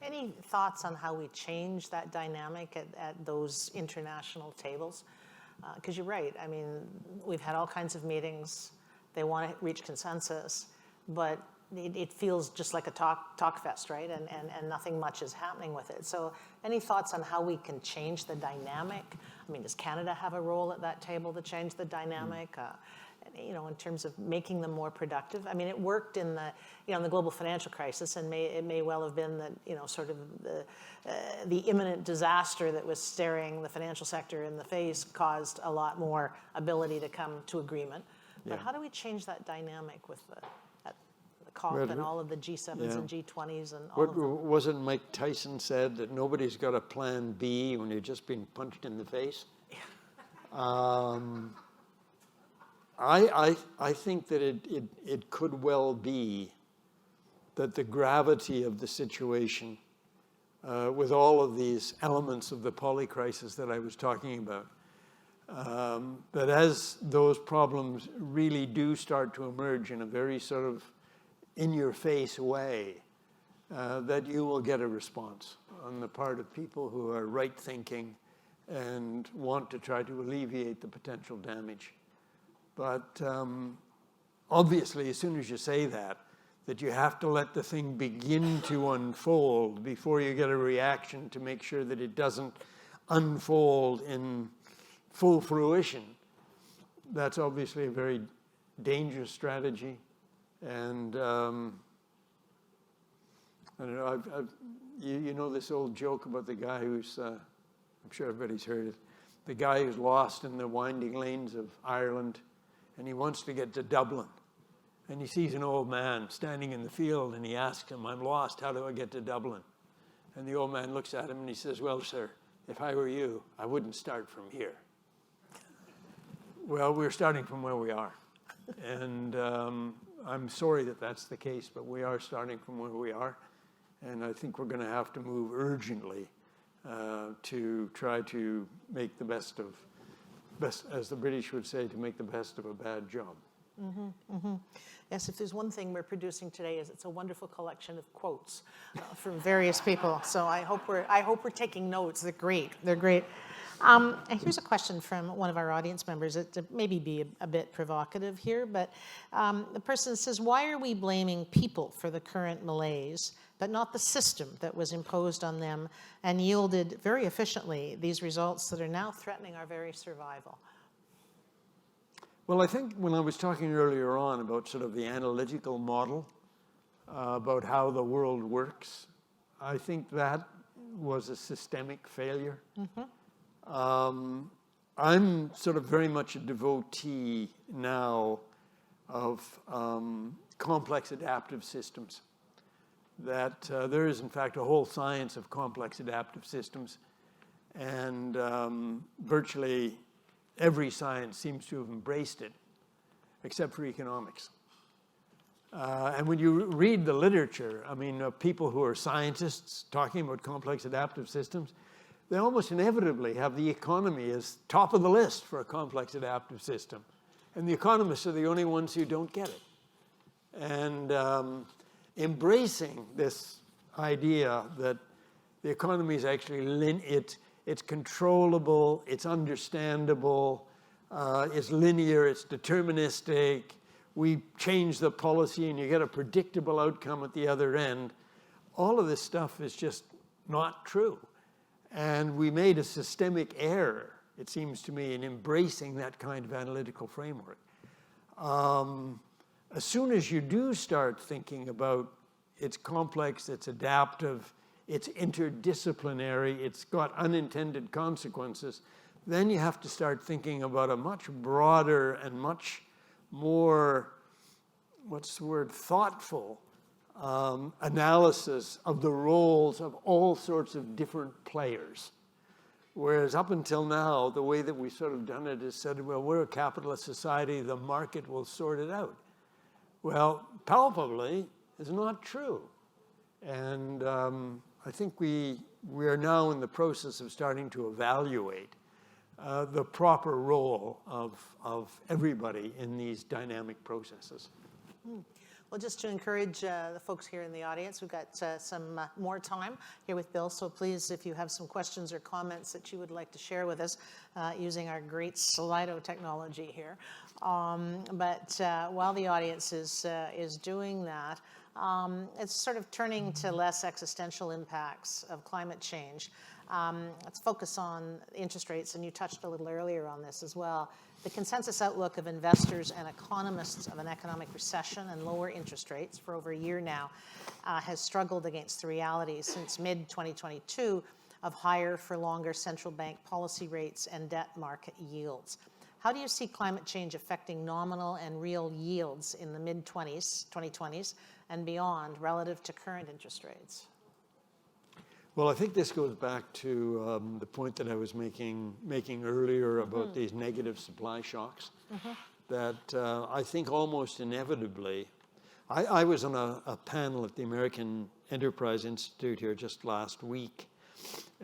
Any thoughts on how we change that dynamic at those international tables? Because you're right. I mean, we've had all kinds of meetings. They want to reach consensus, but it feels just like a talk fest, right? And nothing much is happening with it. So any thoughts on how we can change the dynamic? I mean, does Canada have a role at that table to change the dynamic? You know, in terms of making them more productive. I mean, it worked in the, you know, in the global financial crisis, and it may well have been that, you know, sort of the imminent disaster that was staring the financial sector in the face caused a lot more ability to come to agreement. But how do we change that dynamic with the COP and all of the G7s and G20s and all of them? Wasn't Mike Tyson said that nobody's got a plan B when you're just being punched in the face? I think that it could well be that the gravity of the situation with all of these elements of the polycrisis that I was talking about, that as those problems really do start to emerge in a very sort of in-your-face way, that you will get a response on the part of people who are right-thinking and want to try to alleviate the potential damage. But obviously, as soon as you say that you have to let the thing begin to unfold before you get a reaction to make sure that it doesn't unfold in full fruition, that's obviously a very dangerous strategy. And I don't know, you know this old joke about the guy who's, I'm sure everybody's heard it, the guy who's lost in the winding lanes of Ireland, and he wants to get to Dublin. And he sees an old man standing in the field, and he asks him, "I'm lost, how do I get to Dublin?" And the old man looks at him and he says, "Well, sir, if I were you, I wouldn't start from here." Well, we're starting from where we are. And I'm sorry that that's the case, but we are starting from where we are. And I think we're going to have to move urgently to try to make the best, as the British would say, to make the best of a bad job. Yes, if there's one thing we're producing today, is it's a wonderful collection of quotes from various people. So I hope we're taking notes. They're great. They're great. And here's a question from one of our audience members. It maybe be a bit provocative here, but the person says, "Why are we blaming people for the current malaise, but not the system that was imposed on them and yielded very efficiently these results that are now threatening our very survival?" Well, I think when I was talking earlier on about sort of the analytical model, about how the world works, I think that was a systemic failure. I'm sort of very much a devotee now of complex adaptive systems. That there is, in fact, a whole science of complex adaptive systems, and virtually every science seems to have embraced it, except for economics. And when you read the literature, I mean, people who are scientists talking about complex adaptive systems, they almost inevitably have the economy as top of the list for a complex adaptive system. And the economists are the only ones who don't get it. And embracing this idea that the economy is actually it's controllable, it's understandable, it's linear, it's deterministic. We change the policy and you get a predictable outcome at the other end. All of this stuff is just not true. And we made a systemic error, it seems to me, in embracing that kind of analytical framework. As soon as you do start thinking about it's complex, it's adaptive, it's interdisciplinary, it's got unintended consequences, then you have to start thinking about a much broader and much more, what's the word, thoughtful analysis of the roles of all sorts of different players. Whereas up until now, the way that we sort of done it is said, well, we're a capitalist society, the market will sort it out. Well, palpably, it's not true. And I think we are now in the process of starting to evaluate the proper role of everybody in these dynamic processes. Well, just to encourage the folks here in the audience, we've got some more time here with Bill. So please, if you have some questions or comments that you would like to share with us using our great Slido technology here. But while the audience is doing that, it's sort of turning to less existential impacts of climate change. Let's focus on interest rates, and you touched a little earlier on this as well. The consensus outlook of investors and economists of an economic recession and lower interest rates for over a year now has struggled against the reality since mid-2022 of higher for longer central bank policy rates and debt market yields. How do you see climate change affecting nominal and real yields in the mid-2020s and beyond relative to current interest rates? Well, I think this goes back to the point that I was making earlier about these negative supply shocks. That I think almost inevitably, I was on a panel at the American Enterprise Institute here just last week,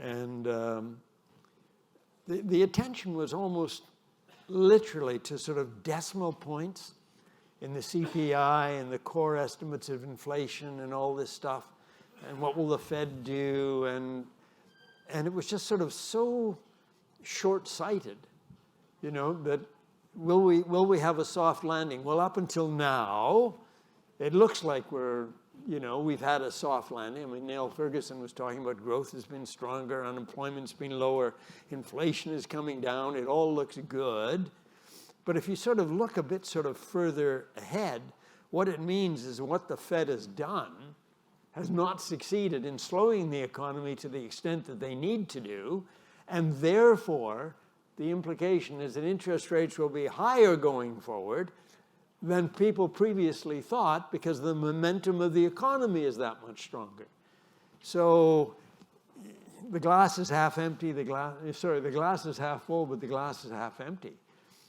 and the attention was almost literally to sort of decimal points in the CPI and the core estimates of inflation and all this stuff. And what will the Fed do? And it was just sort of so short-sighted, you know, that will we have a soft landing? Well, up until now, it looks like we've had a soft landing. I mean, Neil Ferguson was talking about growth has been stronger, unemployment's been lower, inflation is coming down, it all looks good. But if you sort of look a bit sort of further ahead, what it means is what the Fed has done has not succeeded in slowing the economy to the extent that they need to do, and therefore the implication is that interest rates will be higher going forward than people previously thought because the momentum of the economy is that much stronger. So the glass is half empty, the glass is half full, but the glass is half empty.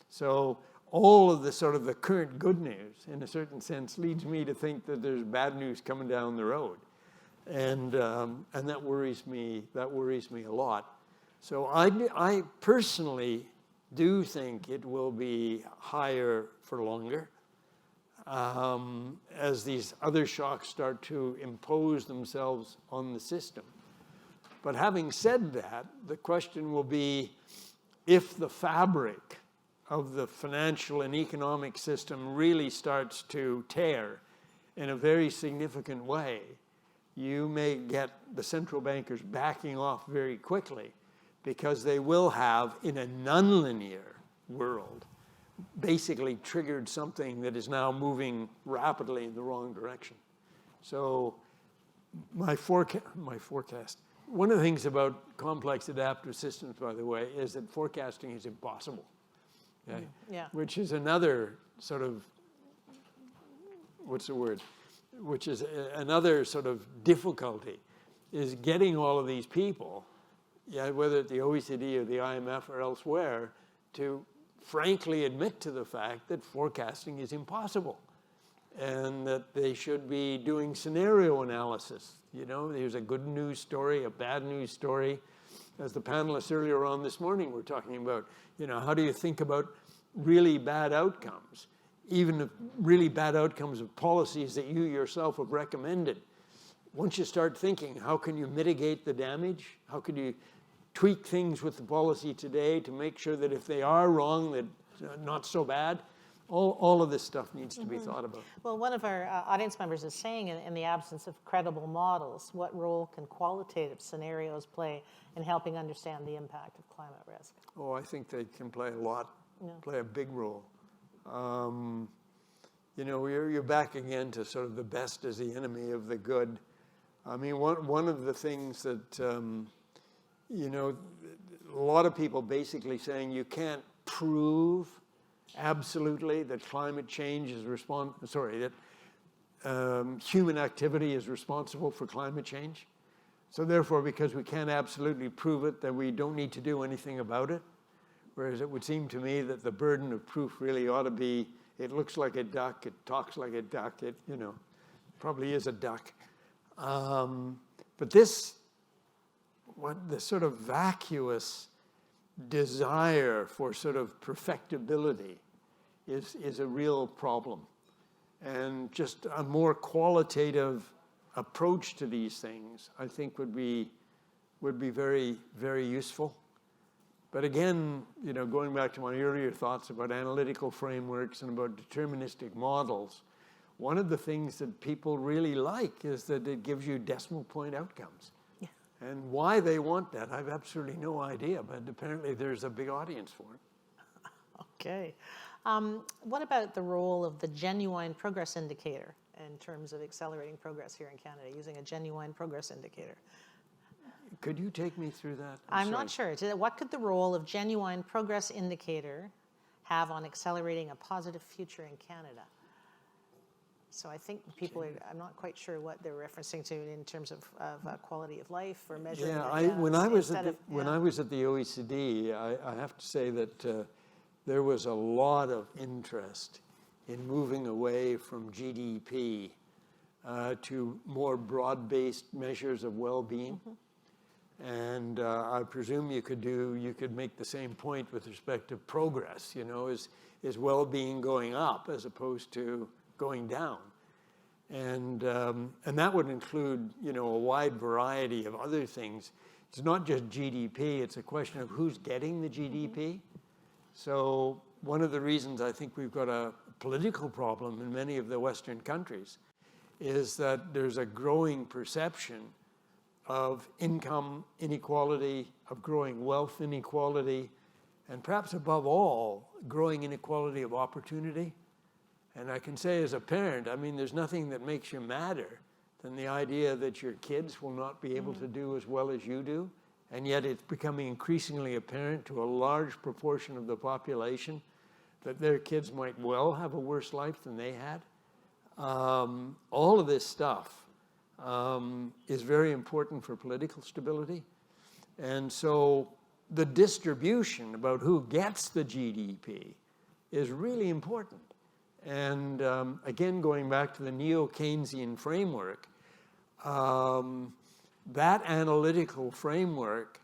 So all of the sort of the current good news, in a certain sense, leads me to think that there's bad news coming down the road, and that worries me. That worries me a lot. So I personally do think it will be higher for longer as these other shocks start to impose themselves on the system. But having said that, the question will be if the fabric of the financial and economic system really starts to tear in a very significant way, you may get the central bankers backing off very quickly because they will have, in a nonlinear world, basically triggered something that is now moving rapidly in the wrong direction. So my forecast, one of the things about complex adaptive systems, by the way, is that forecasting is impossible. Okay? Yeah. Which is another sort of, which is another sort of difficulty, is getting all of these people, whether at the OECD or the IMF or elsewhere, to frankly admit to the fact that forecasting is impossible and that they should be doing scenario analysis. You know, there's a good news story, a bad news story. As the panelists earlier on this morning were talking about, you know, how do you think about really bad outcomes, even really bad outcomes of policies that you yourself have recommended? Once you start thinking, how can you mitigate the damage? How can you tweak things with the policy today to make sure that if they are wrong, that not so bad? All of this stuff needs to be thought about. Well, one of our audience members is saying, in the absence of credible models, what role can qualitative scenarios play in helping understand the impact of climate risk? Oh, I think they can play a lot, play a big role. You know, you're back again to sort of the best is the enemy of the good. I mean, one of the things that, you know, a lot of people basically saying you can't prove absolutely that climate change is that human activity is responsible for climate change. So therefore, because we can't absolutely prove it, then we don't need to do anything about it. Whereas it would seem to me that the burden of proof really ought to be, it looks like a duck, it talks like a duck, it, you know, probably is a duck. But this sort of vacuous desire for sort of perfectibility is a real problem. And just a more qualitative approach to these things, I think, would be very, very useful. But again, you know, going back to my earlier thoughts about analytical frameworks and about deterministic models, one of the things that people really like is that it gives you decimal point outcomes. Yeah. And why they want that, I have absolutely no idea, but apparently there's a big audience for it. Okay. What about the role of the genuine progress indicator in terms of accelerating progress here in Canada, using a genuine progress indicator? Could you take me through that? I'm not sure. What could the role of genuine progress indicator have on accelerating a positive future in Canada? So I think people I'm not quite sure what they're referencing to in terms of quality of life or measuring. Yeah, when I was at the OECD, I have to say that there was a lot of interest in moving away from GDP to more broad-based measures of well-being. Mm-hmm. And I presume you could make the same point with respect to progress. You know, is well-being going up as opposed to going down? And that would include, you know, a wide variety of other things. It's not just GDP. It's a question of who's getting the GDP. Mm-hmm. So one of the reasons I think we've got a political problem in many of the Western countries is that there's a growing perception of income inequality, of growing wealth inequality, and perhaps above all, growing inequality of opportunity. And I can say as a parent, I mean, there's nothing that makes you madder than the idea that your kids will not be able to do as well as you do. And yet it's becoming increasingly apparent to a large proportion of the population that their kids might well have a worse life than they had. All of this stuff is very important for political stability. And so the distribution about who gets the GDP is really important. And again, going back to the neo-Keynesian framework, that analytical framework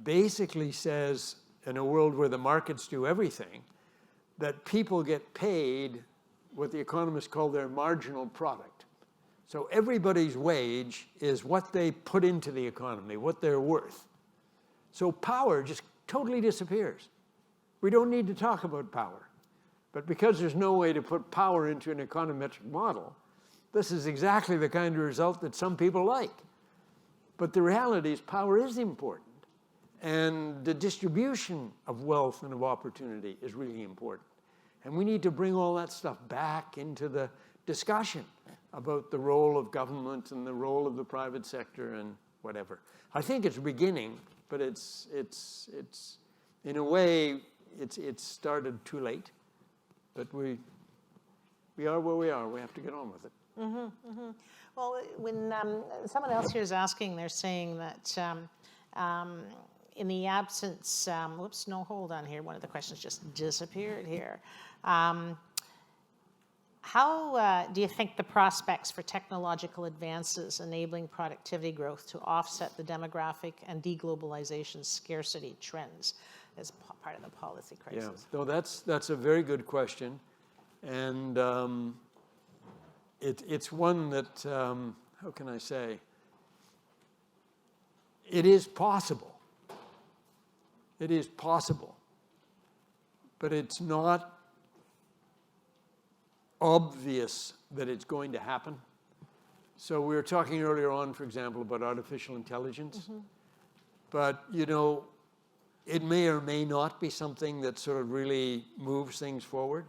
basically says, in a world where the markets do everything, that people get paid what the economists call their marginal product. So everybody's wage is what they put into the economy, what they're worth. So power just totally disappears. We don't need to talk about power. But because there's no way to put power into an econometric model, this is exactly the kind of result that some people like. But the reality is power is important. And the distribution of wealth and of opportunity is really important. And we need to bring all that stuff back into the discussion about the role of government and the role of the private sector and whatever. I think it's beginning, but it's in a way, it's started too late. But we are where we are. We have to get on with it. Mm-hmm, mm-hmm. Well, when someone else here is asking, they're saying that in the absence, whoops, no, hold on here. One of the questions just disappeared here. How do you think the prospects for technological advances enabling productivity growth to offset the demographic and deglobalization scarcity trends as part of the policy crisis? Yeah, no, that's a very good question. And it's one that, how can I say, it is possible. It is possible. But it's not obvious that it's going to happen. So we were talking earlier on, for example, about artificial intelligence. Mm-hmm. But, you know, it may or may not be something that sort of really moves things forward.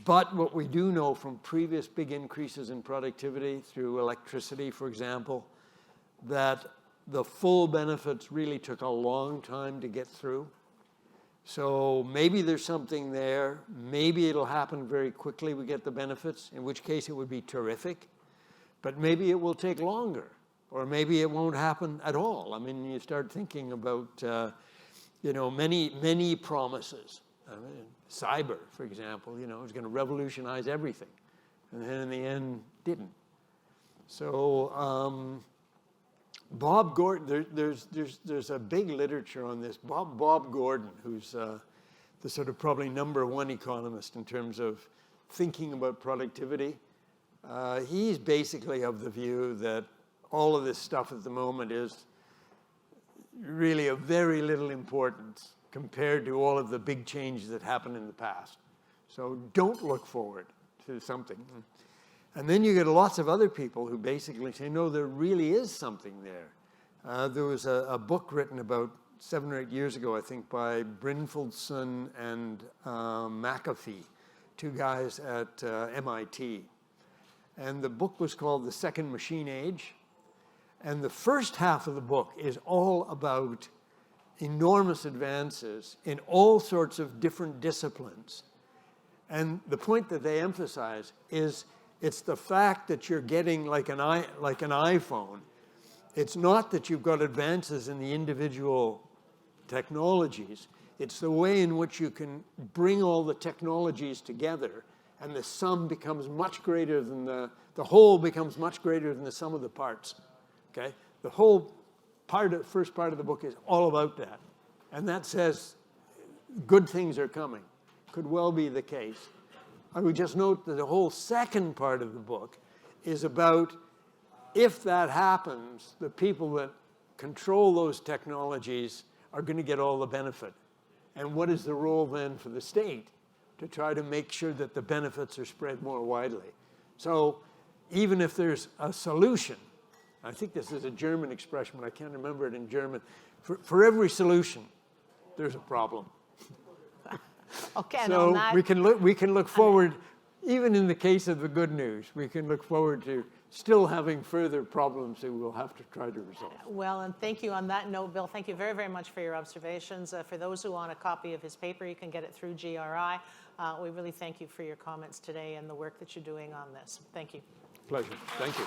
But what we do know from previous big increases in productivity through electricity, for example, that the full benefits really took a long time to get through. So maybe there's something there. Maybe it'll happen very quickly, we get the benefits, in which case it would be terrific. But maybe it will take longer, or maybe it won't happen at all. I mean, you start thinking about, many promises. I mean, cyber, for example, is going to revolutionize everything. And then in the end, didn't. So Bob Gordon, there's a big literature on this. Bob Gordon, who's the sort of probably #1 economist in terms of thinking about productivity, he's basically of the view that all of this stuff at the moment is really of very little importance compared to all of the big changes that happened in the past. So don't look forward to something. And then you get lots of other people who basically say, no, there really is something there. There was a book written about 7 or 8 years ago, I think, by Brynjolfsson and McAfee, 2 guys at MIT. And the book was called The Second Machine Age. And the first half of the book is all about enormous advances in all sorts of different disciplines. And the point that they emphasize is it's the fact that you're getting like an iPhone. It's not that you've got advances in the individual technologies. It's the way in which you can bring all the technologies together, and the sum becomes much greater than the whole becomes much greater than the sum of the parts. Okay? The whole first part of the book is all about that. And that says good things are coming. Could well be the case. I would just note that the whole second part of the book is about, if that happens, the people that control those technologies are going to get all the benefit. And what is the role then for the state to try to make sure that the benefits are spread more widely? So even if there's a solution, I think this is a German expression, but I can't remember it in German. For every solution, there's a problem. Okay, So on that, we can look forward, even in the case of the good news, we can look forward to still having further problems that we'll have to try to resolve. well, and thank you on that note, Bill. Thank you very, very much for your observations. For those who want a copy of his paper, you can get it through GRI. We really thank you for your comments today and the work that you're doing on this. Thank you. Pleasure. Thank you.